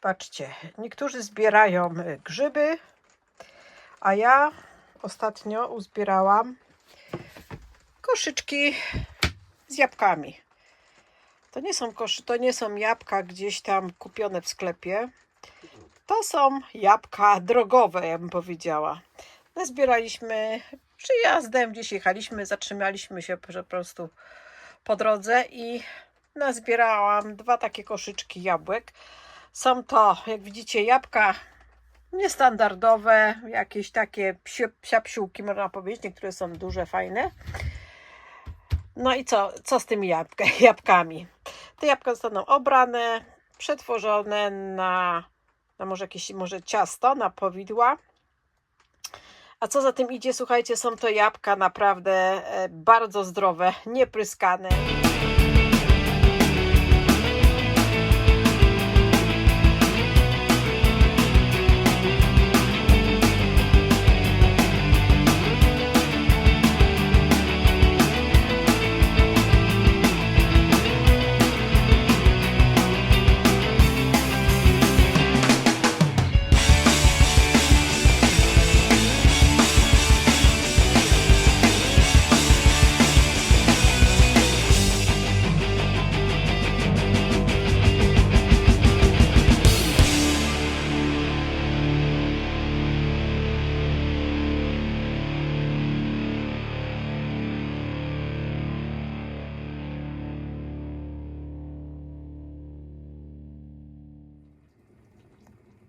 Patrzcie, niektórzy zbierają grzyby, a ja ostatnio uzbierałam koszyczki z jabłkami. To nie są jabłka gdzieś tam kupione w sklepie. To są jabłka drogowe, ja bym powiedziała. Nazbieraliśmy przyjazdem, gdzieś jechaliśmy, zatrzymaliśmy się po prostu po drodze i nazbierałam 2 takie koszyczki jabłek. Są to, jak widzicie, jabłka niestandardowe, jakieś takie psiapsiółki, można powiedzieć. Niektóre są duże, fajne. No i co z tymi jabłkami? Te jabłka zostaną obrane, przetworzone na może ciasto, na powidła. A co za tym idzie, słuchajcie, są to jabłka naprawdę bardzo zdrowe, niepryskane.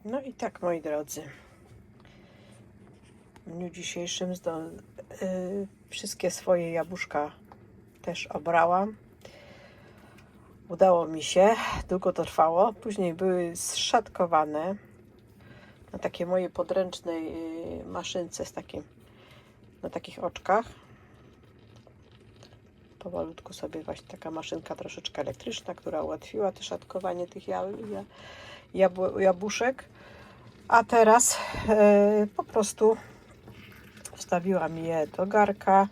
No i tak, moi drodzy, w dniu dzisiejszym wszystkie swoje jabłuszka też obrałam. Udało mi się, długo to trwało. Później były zszatkowane na takiej mojej podręcznej maszynce na takich oczkach. Powolutku sobie właśnie taka maszynka troszeczkę elektryczna, która ułatwiła to szatkowanie tych jabłuszek. A teraz po prostu wstawiłam je do garka,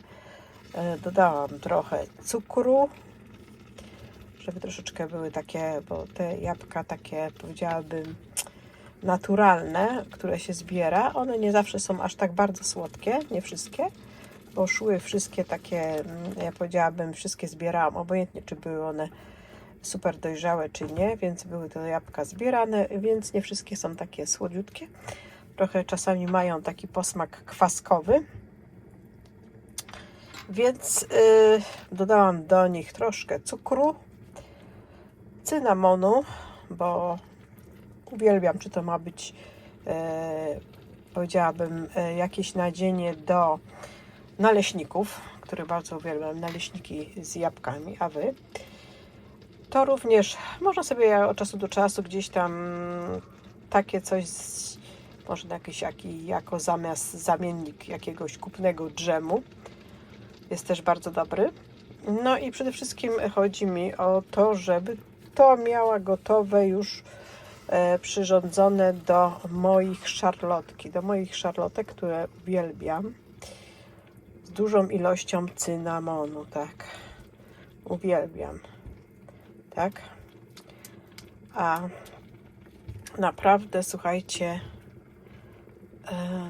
dodałam trochę cukru, żeby troszeczkę były takie, bo te jabłka takie, powiedziałabym, naturalne, które się zbiera, one nie zawsze są aż tak bardzo słodkie, nie wszystkie, bo szły wszystkie takie, ja powiedziałabym, wszystkie zbierałam, obojętnie czy były one super dojrzałe czy nie, więc były te jabłka zbierane, więc nie wszystkie są takie słodziutkie. Trochę czasami mają taki posmak kwaskowy. Więc dodałam do nich troszkę cukru, cynamonu, bo uwielbiam, czy to ma być, powiedziałabym, jakieś nadzienie do naleśników, które bardzo uwielbiam, naleśniki z jabłkami, a wy? To również można sobie od czasu do czasu gdzieś tam takie coś, można jako zamiennik jakiegoś kupnego dżemu. Jest też bardzo dobry. No i przede wszystkim chodzi mi o to, żeby to miała gotowe już przyrządzone do moich szarlotek, które uwielbiam. Z dużą ilością cynamonu, tak. Uwielbiam. Tak? A naprawdę, słuchajcie,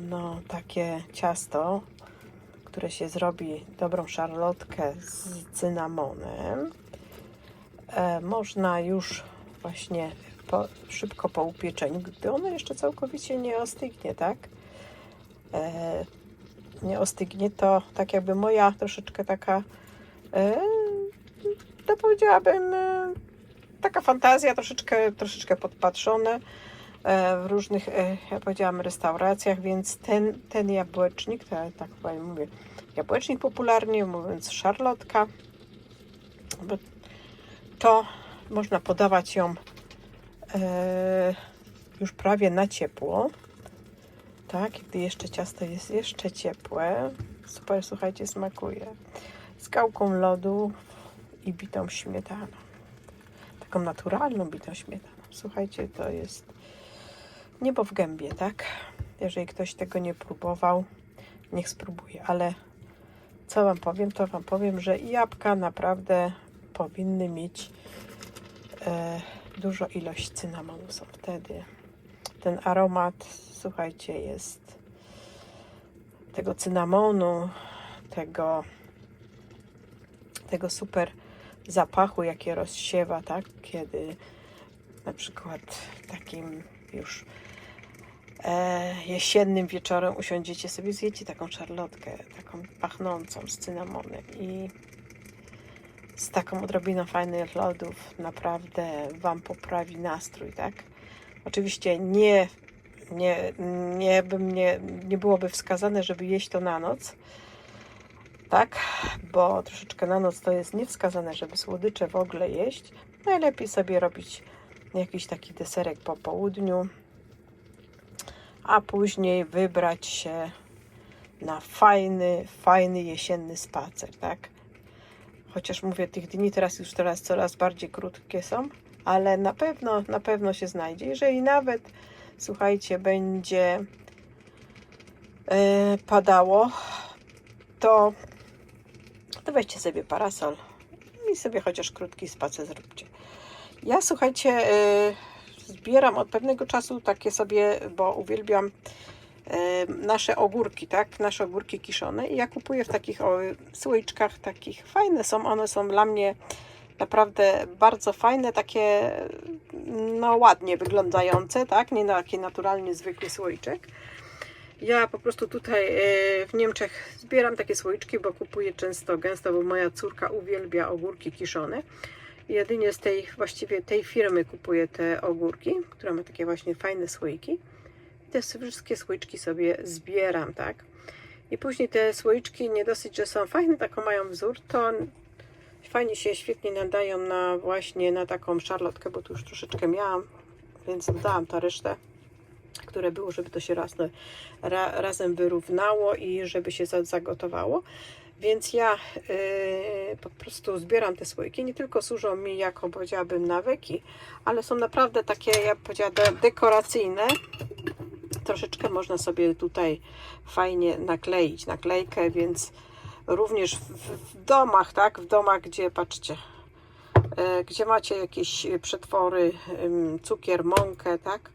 no takie ciasto, które się zrobi dobrą szarlotkę z cynamonem, można już właśnie szybko po upieczeniu, gdy ono jeszcze całkowicie nie ostygnie, tak? Nie ostygnie, to tak jakby moja troszeczkę taka, to powiedziałabym, taka fantazja, troszeczkę podpatrzone w różnych, ja powiedziałam, restauracjach, więc ten jabłecznik, tak powiem, mówię, jabłecznik popularnie mówiąc szarlotka, to można podawać ją już prawie na ciepło, tak, gdy jeszcze ciasto jest jeszcze ciepłe, super, słuchajcie, smakuje, z gałką lodu i bitą śmietaną, taką naturalną bitą śmietaną. Słuchajcie, to jest niebo w gębie, tak? Jeżeli ktoś tego nie próbował, niech spróbuje, ale co Wam powiem, to Wam powiem, że jabłka naprawdę powinny mieć dużo ilość cynamonu są wtedy. Ten aromat, słuchajcie, jest tego cynamonu, tego super zapachu, jakie rozsiewa, tak? Kiedy na przykład takim już jesiennym wieczorem usiądziecie sobie, zjecie taką szarlotkę, taką pachnącą z cynamonem i z taką odrobiną fajnych lodów naprawdę Wam poprawi nastrój, tak? Oczywiście nie byłoby wskazane, żeby jeść to na noc, tak? Bo troszeczkę na noc to jest niewskazane, żeby słodycze w ogóle jeść. Najlepiej sobie robić jakiś taki deserek po południu, a później wybrać się na fajny jesienny spacer, tak? Chociaż mówię, tych dni teraz coraz bardziej krótkie są, ale na pewno się znajdzie. Jeżeli nawet, słuchajcie, będzie padało, to weźcie sobie parasol i sobie chociaż krótki spacer zróbcie. Ja, słuchajcie, zbieram od pewnego czasu takie sobie, bo uwielbiam nasze ogórki, tak? Nasze ogórki kiszone i ja kupuję w takich słoiczkach takich. Fajne są, one są dla mnie naprawdę bardzo fajne, takie no ładnie wyglądające, tak? Nie taki naturalnie zwykły słoiczek. Ja po prostu tutaj w Niemczech zbieram takie słoiczki, bo kupuję gęsto, bo moja córka uwielbia ogórki kiszone. Jedynie z właściwie tej firmy kupuję te ogórki, która ma takie właśnie fajne słoiki. Te wszystkie słoiczki sobie zbieram, tak? I później te słoiczki nie dosyć, że są fajne, taką mają wzór, to fajnie się świetnie nadają właśnie na taką szarlotkę, bo tu już troszeczkę miałam, więc dodałam ta resztę, które było, żeby to się razem wyrównało i żeby się zagotowało. Więc ja po prostu zbieram te słoiki. Nie tylko służą mi jako, powiedziałabym, nawyki, ale są naprawdę takie, ja powiedziałam, dekoracyjne. Troszeczkę można sobie tutaj fajnie nakleić naklejkę, więc również w domach, tak? W domach, gdzie, patrzcie, gdzie macie jakieś przetwory, cukier, mąkę, tak?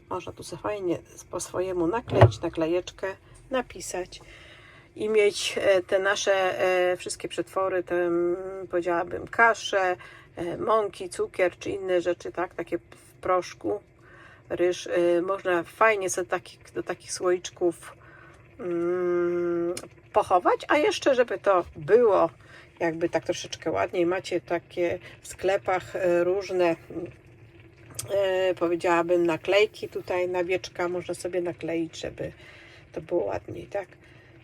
Można tu sobie fajnie po swojemu nakleić naklejeczkę, napisać i mieć te nasze wszystkie przetwory, powiedziałabym kasze, mąki, cukier czy inne rzeczy, tak? Takie w proszku, ryż. Można fajnie sobie do takich słoiczków pochować, a jeszcze żeby to było jakby tak troszeczkę ładniej, macie takie w sklepach różne powiedziałabym naklejki, tutaj nawieczka można sobie nakleić, żeby to było ładniej, tak?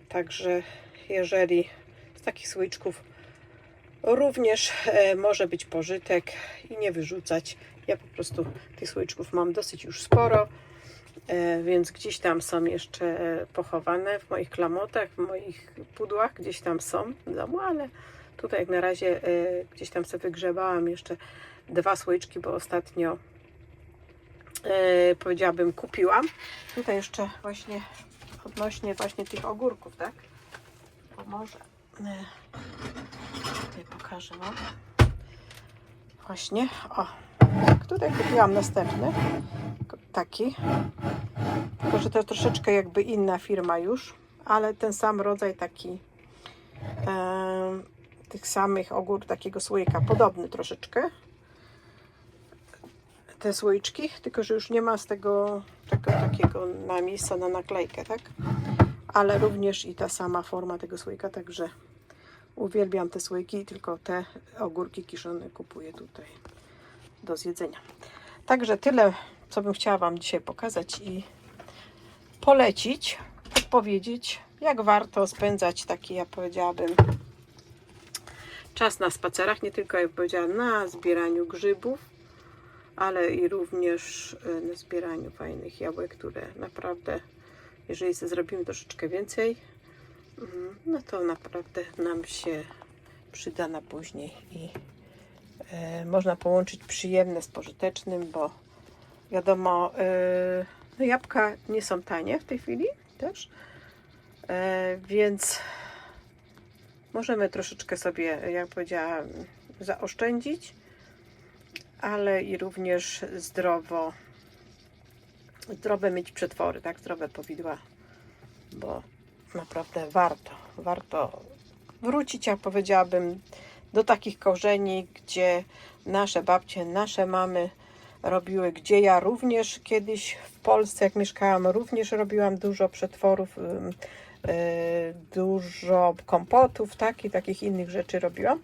Także jeżeli z takich słoiczków również może być pożytek i nie wyrzucać. Ja po prostu tych słoiczków mam dosyć już sporo, więc gdzieś tam są jeszcze pochowane w moich klamotach, w moich pudłach, gdzieś tam są w domu, ale tutaj jak na razie gdzieś tam sobie wygrzebałam jeszcze 2 słoiczki, bo ostatnio powiedziałabym kupiłam. Tutaj jeszcze właśnie odnośnie właśnie tych ogórków, tak? Bo może tutaj pokażę wam. Właśnie, o, tutaj kupiłam następny taki, tylko że to troszeczkę jakby inna firma już, ale ten sam rodzaj taki tych samych ogórków, takiego słoika, podobny troszeczkę te słoiczki, tylko że już nie ma z tego takiego miejsca na naklejkę, tak? Ale również i ta sama forma tego słoika, także uwielbiam te słoiki i tylko te ogórki kiszone kupuję tutaj do zjedzenia. Także tyle, co bym chciała Wam dzisiaj pokazać i polecić, powiedzieć, jak warto spędzać taki, ja powiedziałabym, czas na spacerach, nie tylko, jak powiedziałam, na zbieraniu grzybów, ale i również na zbieraniu fajnych jabłek, które naprawdę, jeżeli sobie zrobimy troszeczkę więcej, no to naprawdę nam się przyda na później i można połączyć przyjemne z pożytecznym, bo wiadomo, no jabłka nie są tanie w tej chwili też, więc możemy troszeczkę sobie, jak powiedziałam, zaoszczędzić, ale i również zdrowe mieć przetwory, tak, zdrowe powidła, bo naprawdę warto wrócić, jak powiedziałabym, do takich korzeni, gdzie nasze babcie, nasze mamy robiły, gdzie ja również kiedyś w Polsce, jak mieszkałam, również robiłam dużo przetworów, dużo kompotów, tak, i takich innych rzeczy robiłam.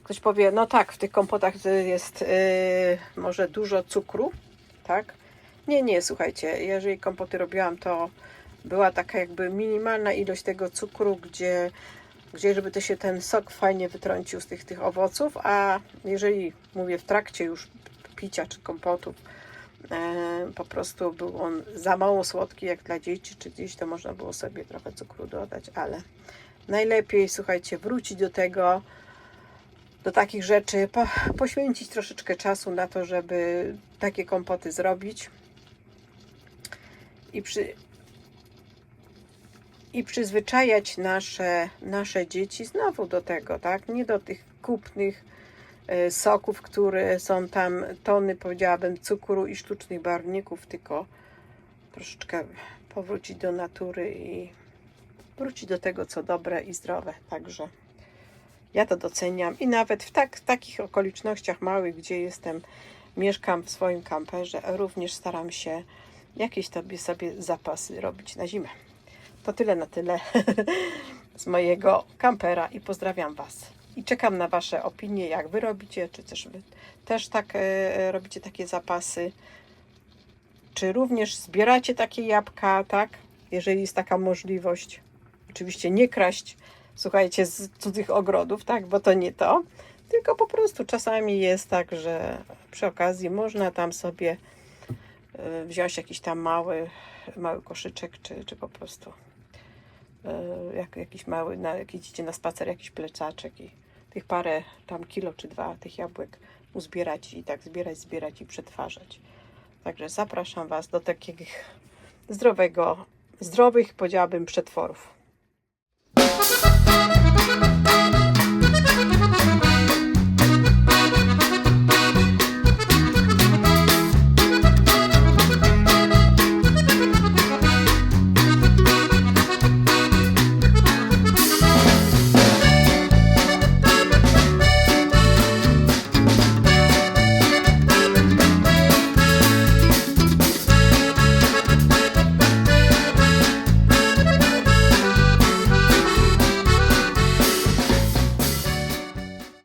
Ktoś powie, no tak, w tych kompotach jest może dużo cukru, tak? Nie, słuchajcie, jeżeli kompoty robiłam, to była taka jakby minimalna ilość tego cukru, gdzie żeby to się ten sok fajnie wytrącił z tych owoców, a jeżeli, mówię, w trakcie już picia czy kompotów, po prostu był on za mało słodki jak dla dzieci czy gdzieś, to można było sobie trochę cukru dodać, ale najlepiej, słuchajcie, wrócić do tego, do takich rzeczy, poświęcić troszeczkę czasu na to, żeby takie kompoty zrobić i przyzwyczajać nasze dzieci znowu do tego, tak? Nie do tych kupnych soków, które są tam tony, powiedziałabym, cukru i sztucznych barwników, tylko troszeczkę powrócić do natury i wrócić do tego, co dobre i zdrowe. Także ja to doceniam i nawet w takich okolicznościach małych, gdzie mieszkam w swoim kamperze, również staram się jakieś sobie zapasy robić na zimę. To tyle na tyle z mojego kampera i pozdrawiam Was. I czekam na Wasze opinie, jak Wy robicie, czy Wy też tak robicie takie zapasy, czy również zbieracie takie jabłka, tak? Jeżeli jest taka możliwość. Oczywiście nie kraść, słuchajcie, z cudzych ogrodów, tak? Bo to nie to, tylko po prostu czasami jest tak, że przy okazji można tam sobie wziąć jakiś tam mały koszyczek, czy po prostu jakiś mały, jak idziecie na spacer, jakiś plecaczek i tych parę tam kilo czy 2 tych jabłek uzbierać i tak zbierać i przetwarzać. Także zapraszam Was do takich zdrowych, powiedziałabym, przetworów.